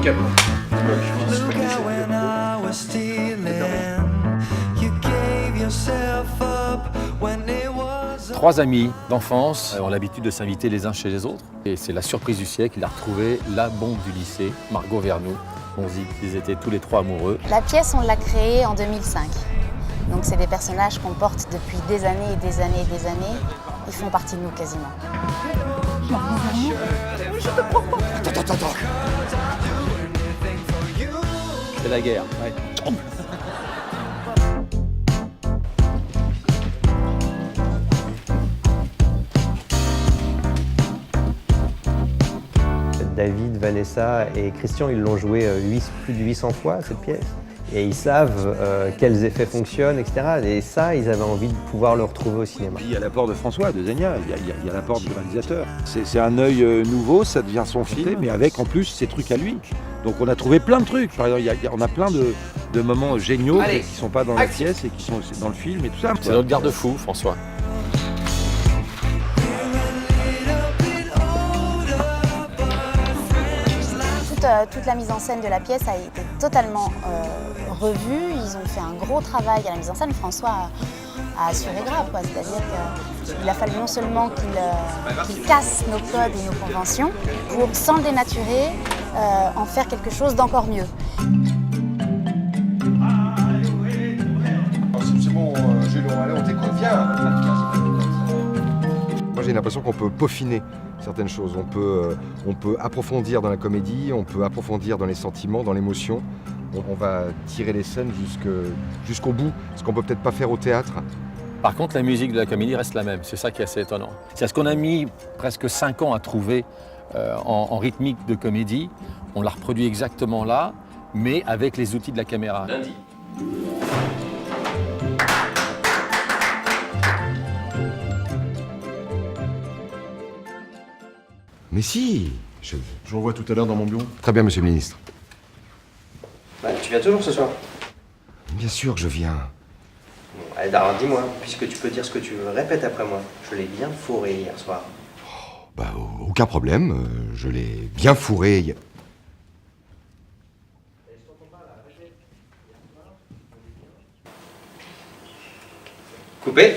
Cap. Trois amis d'enfance ont l'habitude de s'inviter les uns chez les autres. Et c'est la surprise du siècle, il a retrouvé la bombe du lycée, Margot Vernou. On se dit qu'ils étaient tous les trois amoureux. La pièce, on l'a créée en 2005. Donc c'est des personnages qu'on porte depuis des années et des années et des années. Ils font partie de nous quasiment. Attends. C'est la guerre. Ouais. David, Vanessa et Christian, ils l'ont joué plus de 800 fois, cette pièce. Et ils savent quels effets fonctionnent, etc. Et ça, ils avaient envie de pouvoir le retrouver au cinéma. Il y a l'apport de François, de Zegna, il y a l'apport du réalisateur. C'est un œil nouveau, ça devient son film, mais avec en plus ses trucs à lui. Donc on a trouvé plein de trucs. Par exemple, on a plein de moments géniaux qui ne sont pas dans la pièce et qui sont dans le film et tout ça. C'est notre garde-fou, François. Toute la mise en scène de la pièce a été totalement revue. Ils ont fait un gros travail à la mise en scène. François a assuré grave, c'est-à-dire qu'il a fallu non seulement qu'il casse nos codes et nos conventions pour, sans le dénaturer, en faire quelque chose d'encore mieux. C'est bon, Gélo, allez, on t'écoute, viens. Moi j'ai l'impression qu'on peut peaufiner certaines choses. On peut approfondir dans la comédie, on peut approfondir dans les sentiments, dans l'émotion. On va tirer les scènes jusqu'au bout, ce qu'on peut peut-être pas faire au théâtre. Par contre, la musique de la comédie reste la même. C'est ça qui est assez étonnant. C'est ce qu'on a mis presque 5 ans à trouver en rythmique de comédie. On l'a reproduit exactement là, mais avec les outils de la caméra. Lundi. Mais si, Je vous revois tout à l'heure dans mon bureau. Très bien, monsieur le ministre. Bah, tu viens toujours ce soir? Bien sûr que je viens. Bon, allez, alors dis-moi, puisque tu peux dire ce que tu veux, répète après moi. Je l'ai bien fourré hier soir. Bah, aucun problème, je l'ai bien fourré. Coupé.